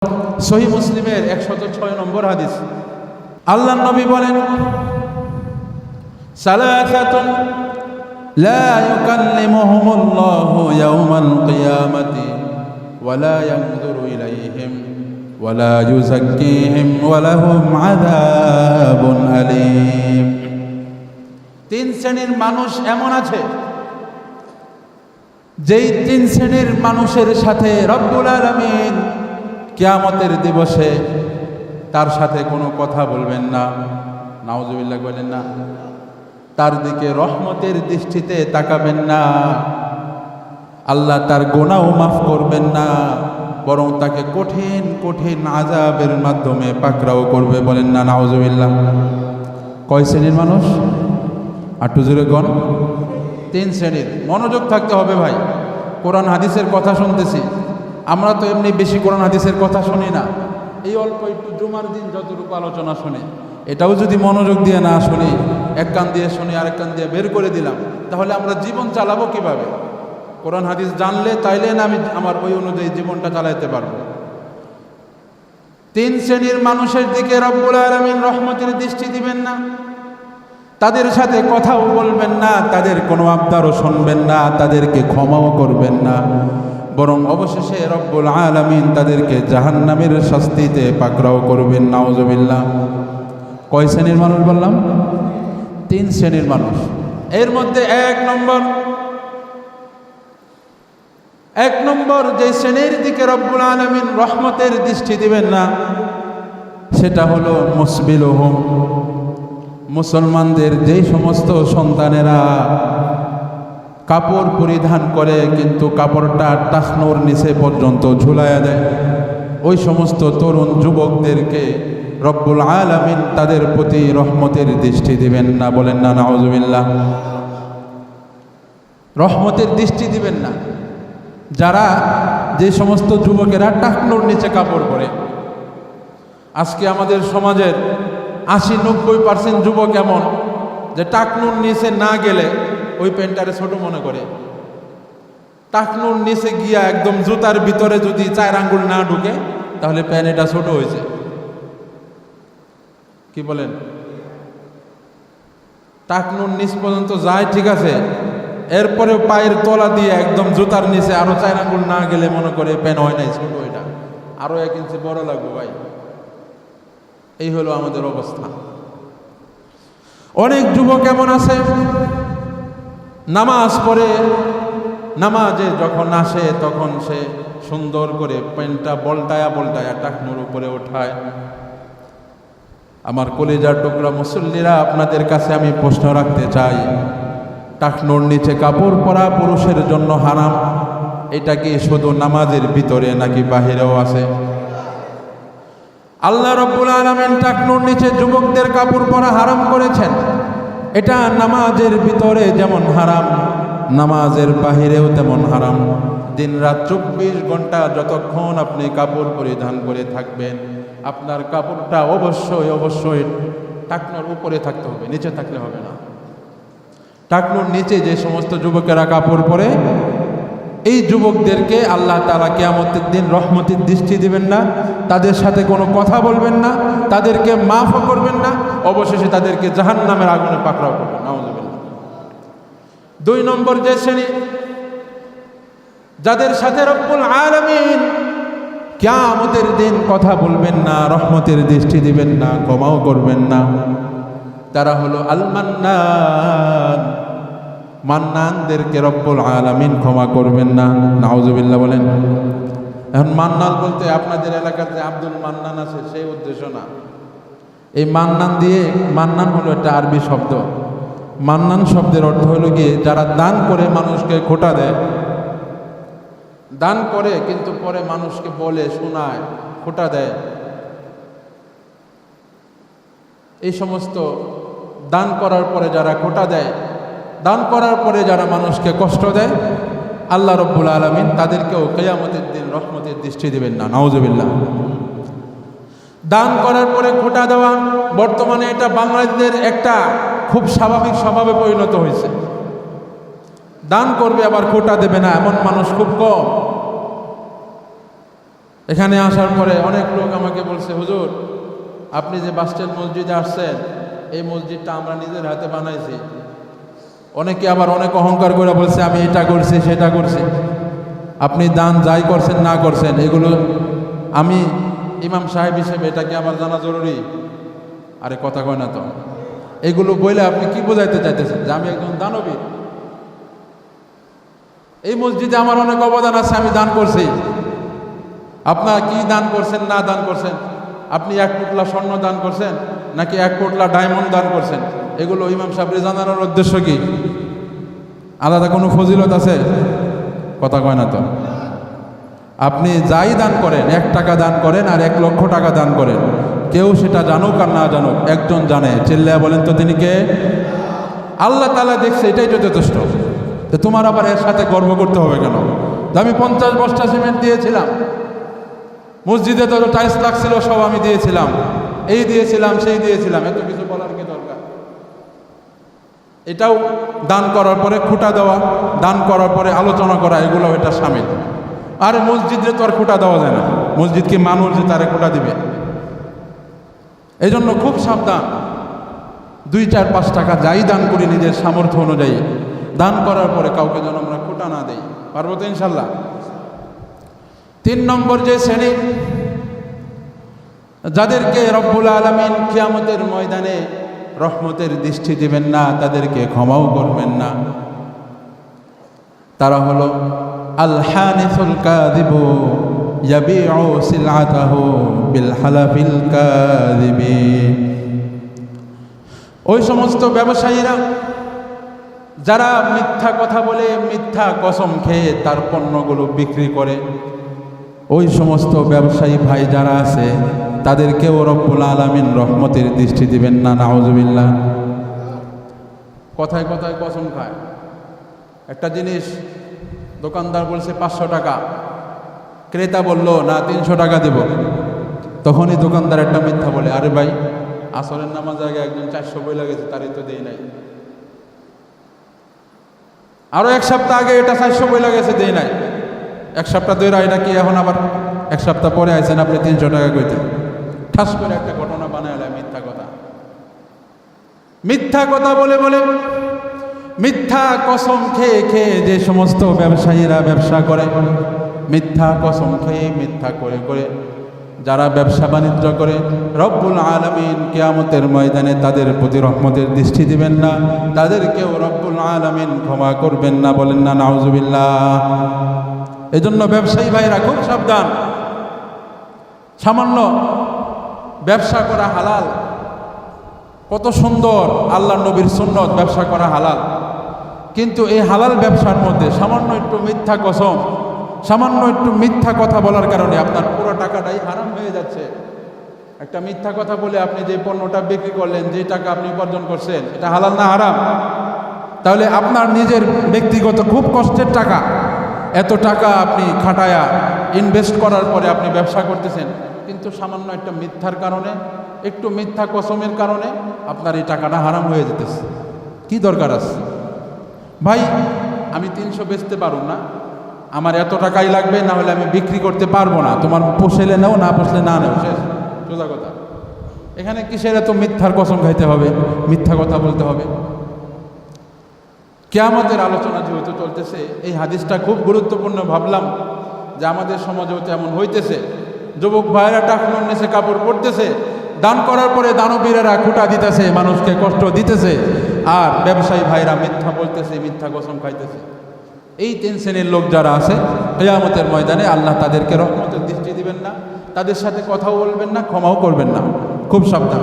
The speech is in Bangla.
সহিহ মুসলিমের 106 নম্বর হাদিস। আল্লাহর নবী বলেন, সালাসাতুন লা ইউকাল্লিমুহুমুল্লাহু ইয়াওমাল কিয়ামাতি ওয়া লা ইয়ানজুরু ইলাইহিম ওয়া লা ইউযাক্কিহিম ওয়া লাহুম আযাবুন আলীম। তিন শ্রেণীর মানুষ এমন আছে, যেই তিন শ্রেণীর মানুষের সাথে রব্বুল আলামিন কিয়ামতের দিবসে তার সাথে কোনো কথা বলবেন না। নাউজুবিল্লাহ বলেন না। তার দিকে রহমতের দৃষ্টিতে তাকাবেন না। আল্লাহ তার গুনাহ মাফ করবেন না, বরং তাকে কঠিন কঠিন আযাবের মাধ্যমে পাকড়াও করবে। বলেন না নাউজুবিল্লাহ। কয় শ্রেণীর মানুষ? আটু জোরে গণ। তিন শ্রেণীর। মনোযোগ থাকতে হবে ভাই। কোরআন হাদিসের কথা শুনতেছি। আমরা তো এমনি বেশি কোরআন হাদিসের কথা শুনি না, এই অল্প একটু জুমার দিন যতটুকু আলোচনা শুনি, এটাও যদি মনোযোগ দিয়ে না শুনি, এক কান দিয়ে শুনি আরেক কান দিয়ে বের করে দিলাম, তাহলে আমরা জীবন চালাবো কিভাবে? কোরআন হাদিস জানলে তাইলে না আমি আমার ওই অনুযায়ী জীবনটা চালাইতে পারবো। তিন শ্রেণীর মানুষের দিকে রব্বুল আলামিন রহমতের দৃষ্টি দিবেন না, তাদের সাথে কথাও বলবেন না, তাদের কোনো আবদারও শুনবেন না, তাদেরকে ক্ষমাও করবেন না, বরং অবশেষে রব্বুল আলামিন তাদেরকে জাহান্নামের শাস্তিতে পাকড়াও করবেন। নাউজুবিল্লাহ। কয় শ্রেণীর মানুষ বললাম? তিন শ্রেণীর মানুষ। এর মধ্যে এক নম্বর যে শ্রেণীর দিকে রব্বুল আলামিন রহমতের দৃষ্টি দিবেন না, সেটা হলো মুসবিলুহুম, মুসলমানদের যেই সমস্ত সন্তানেরা কাপড় পরিধান করে কিন্তু কাপড়টা টাকনোর নিচে পর্যন্ত ঝুলাইয়া দেয়, ওই সমস্ত তরুণ যুবকদেরকে রব্বুল আলামিন তাদের প্রতি রহমতের দৃষ্টি দিবেন না। বলেন না নাউজুবিল্লাহ। রহমতের দৃষ্টি দিবেন না। যারা যে সমস্ত যুবকেরা টাকনোর নিচে কাপড় পরে, আজকে আমাদের সমাজের 80-90% যুবক এমন যে টাকনুর নিচে না গেলে ওই প্যান্টারে ছোট মনে করে। টাকনুর নিচে গিয়া একদম জুতার ভিতরে যদি 4 আঙ্গুল না ঢুকে তাহলে প্যান্ট এটা ছোট হয়েছে। কি বলেন? টাকনুর নিচ পর্যন্ত যায় ঠিক আছে, এরপরে পায়ের তলা দিয়ে একদম জুতার নিচে আরো 4 আঙ্গুল না গেলে মনে করে প্যান্ট হয় নাই, ছোট, এটা আরো 1 ইঞ্চি বড় লাগবে ভাই। এই হলো আমাদের অবস্থা। অনেক যুবক এমন আছে, নামাজ পড়ে, নামাজে যখন আসে তখন সে সুন্দর করে প্যান্টটা বলটায়া টাকনুর উপরে ওঠায়। আমার কলিজার টুকরা মুসল্লিরা, আপনাদের কাছে আমি প্রশ্ন রাখতে চাই, টাকনুর নিচে কাপড় পরা পুরুষের জন্য হারাম, এটা কি শুধু নামাজের ভিতরে নাকি বাহিরেও আছে? আল্লাহ রব্বুল আলামিন টাকনুর নিচে যুবকদের কাপড় পরা হারাম করেছেন। এটা নামাজের ভিতরে যেমন হারাম, নামাজের বাহিরেও তেমন হারাম। দিনরাত 24 ঘন্টা যতক্ষণ আপনি কাপড় পরিধান করে থাকবেন, আপনার কাপড়টা অবশ্যই টাকনুর উপরে থাকতে হবে, নিচে থাকলে হবে না। টাকনুর নিচে যে সমস্ত যুবকেরা কাপড় পরে, এই যুবকদেরকে আল্লাহ তাআলা কিয়ামতের দিন রহমতের দৃষ্টি দিবেন না, তাদের সাথে কোনো কথা বলবেন না, তাদেরকে মাফও করবেন না, অবশেষে তাদেরকে জাহান্নামের আগুনে পাকড়াও করবেন। নাউজুবিল্লাহ। 2 নম্বর যে শ্রেণী, যাদের সাথে রব্বুল আলামিন কিয়ামতের দিন কথা বলবেন না, রহমতের দৃষ্টি দিবেন না, ক্ষমাও করবেন না, তারা হলো আল মান্নান। মান্নানদেরকে রব্বুল আলামিন ক্ষমা করবেন না। নাউজুবিল্লাহ বলেন। এখন মান্নান বলতে আপনাদের এলাকাতে আব্দুল মান্নান আছে সেই উদ্দেশ্য না। এই মান্নান দিয়ে, মান্নান হলো একটা আরবি শব্দ। মান্নান শব্দের অর্থ হলো গিয়ে যারা দান করে মানুষকে খোটা দেয়, দান করে কিন্তু পরে মানুষকে বলে শোনায়, খোটা দেয়, এই সমস্ত দান করার পরে যারা খোটা দেয়, দান করার পরে যারা মানুষকে কষ্ট দেয়, আল্লাহ রব্বুল আলামিন তাদেরকেও কিয়ামতের দিন রহমতের দৃষ্টি দিবেন না। নাউজুবিল্লাহ। দান করার পরে খোটা দেওয়া বর্তমানে এটা বাংলাদেশের একটা খুব স্বাভাবিক স্বভাবে পরিণত হয়েছে। দান করবে আবার খোটা দেবে না, এমন মানুষ খুব কম। এখানে আসার পরে অনেক লোক আমাকে বলছে, হুজুর আপনি যে বাসস্ট্যান্ড মসজিদে আসছেন, এই মসজিদটা আমরা নিজের হাতে বানাইছি। অনেকে আবার অনেক অহংকার করে বলছে আমি এটা করছি সেটা করছি। আপনি দান যাই করছেন না করছেন, এগুলো আমি ইমাম সাহেব হিসেবে এটা কি আমার জানা জরুরি? আরে কথা কয় না তো। এগুলো বলে আপনি কি বোঝাইতে চাইতেছেন? যে আমি একজন দানবী? এই মসজিদে আমার অনেক অবদান আছে, আমি দান করছি। আপনারা কি দান করছেন না দান করছেন? আপনি 1 পোটলা স্বর্ণ দান করছেন নাকি 1 পোটলা ডায়মন্ড দান করছেন? এগুলো ইমাম সাহেবের জানানোর উদ্দেশ্য কি? আলাদা কোনো ফজিলত আছে? কথা কয় না তো। আপনি যাই দান করেন, 1 টাকা দান করেন আর 1 লক্ষ টাকা দান করেন, কেউ সেটা জানুক আর না জানুক, একজন জানে। চিল্লায়া বলেন তো তিনি কে? আল্লাহ তাআলা দেখছে, এটাই তো যথেষ্ট। তো তোমার আবার এর সাথে গর্ব করতে হবে কেন? আমি 50 বস্তা সিমেন্ট দিয়েছিলাম, মসজিদে তো টাইলস লাগছিল সব আমি দিয়েছিলাম, এই দিয়েছিলাম সেই দিয়েছিলাম, এত কিছু বলার কি দরকার? এটাও দান করার পরে খুঁটা দেওয়া, দান করার পরে আলোচনা করা, এগুলো এটা শামিল। আর মসজিদে তো আর খুঁটা দেওয়া যায় না, মসজিদ কি মানুষ যে তারে খুঁটা দিবে? এই জন্য খুব সাবধান। 2, 4, 5 টাকা যাই দান করি নিজের সামর্থ্য অনুযায়ী, দান করার পরে কাউকে যেন আমরা খুঁটা না দেই। পারবো তো ইনশাল্লাহ? 3 নম্বর যে শ্রেণী, যাদেরকে রব্বুল আলামিন কিয়ামতের ময়দানে রহমতের দৃষ্টি দিবেন না, তাদেরকে ক্ষমাও করবেন না, তারা হলো আল হানিসুল কাযিবু ইয়াবিউ সিলআতাহু বিল হালাফিল কাযিবি। ওই সমস্ত ব্যবসায়ীরা যারা মিথ্যা কথা বলে, মিথ্যা কসম খেয়ে তার পণ্যগুলো বিক্রি করে, ওই সমস্ত ব্যবসায়ী ভাই যারা আছে তাদেরকেও রব্বুল আলামিন রহমতের দৃষ্টি দিবেন না। নাউজুবিল্লাহ। কথায় কথায় কসম খায়। একটা জিনিস দোকানদার বলছে 500 টাকা, ক্রেতা বলল না 300 টাকা দেব, তখনই দোকানদার একটা মিথ্যা বলে, আরে ভাই আসরের নামাজ আগে একজন 400 বইলা গেছে, তারই তো দেই নাই। আরো 1 সপ্তাহ আগে এটা 400 বইলা গেছে, দেই নাই। 1 সপ্তাহ ধরে এটা কি এখন আবার 1 সপ্তাহ পরে আইছেন আপনি 300 টাকা কইতে? ঠাস করে একটা ঘটনা বানায় মিথ্যা কথা। মিথ্যা কথা বলে বলে, মিথ্যা কসম খেয়ে খেয়ে যে সমস্ত ব্যবসায়ীরা ব্যবসা করে, মিথ্যা কসম খেয়ে মিথ্যা করে করে যারা ব্যবসা বাণিজ্য করে, রব্বুল আলামিন কিয়ামতের ময়দানে তাদের প্রতি রহমতের দৃষ্টি দিবেন না, তাদেরকেও রব্বুল আলামিন ক্ষমা করবেন না। বলেন না নাউজুবিল্লাহ। এজন্য ব্যবসায়ী ভাইরা খুব সাবধান। সামান্য ব্যবসা করা হালাল, কত সুন্দর, আল্লাহ নবীর সুন্নত, ব্যবসা করা হালাল। কিন্তু এই হালাল ব্যবসার মধ্যে সামান্য একটু মিথ্যা কসম, সামান্য একটু মিথ্যা কথা বলার কারণে আপনার পুরো টাকাটাই হারাম হয়ে যাচ্ছে। একটা মিথ্যা কথা বলে আপনি যে পণ্যটা বিক্রি করলেন, যে টাকা আপনি উপার্জন করছেন, এটা হালাল না হারাম? তাহলে আপনার নিজের ব্যক্তিগত খুব কষ্টের টাকা, এত টাকা আপনি খাটায়া ইনভেস্ট করার পরে আপনি ব্যবসা করতেছেন, কিন্তু সামান্য একটা মিথ্যার কারণে, একটু মিথ্যা কসমের কারণে আপনার এই টাকাটা হারাম হয়ে যেতেছে। কি দরকার আছে? ভাই আমি 300 বেচতে পারবো না, আমার এত টাকাই লাগবে, না হলে আমি বিক্রি করতে পারবো না, তোমার পোষেলে নাও, না পোষলে না নাও, শেষ, সোজা কথা। এখানে কিসের এত মিথ্যার কসম খাইতে হবে, মিথ্যা কথা বলতে হবে? কিয়ামতের আলোচনা যেহেতু চলতেছে, এই হাদিসটা খুব গুরুত্বপূর্ণ ভাবলাম যে আমাদের সমাজেও তেমন হইতেছে। যুবক ভাইরা টাকুনোর নিচে কাপড় পরতেছে, দান করার পরে দানবীরেরা খুঁটা দিতেছে, মানুষকে কষ্ট দিতেছে, আর ব্যবসায়ী ভাইরা মিথ্যা বলতেছে, মিথ্যা কসম খাইতেছে। এই 3 শ্রেণীর লোক যারা আছে, কিয়ামতের ময়দানে আল্লাহ তাদেরকে রহমতের দৃষ্টি দিবেন না, তাদের সাথে কথাও বলবেন না, ক্ষমাও করবেন না। খুব সাবধান।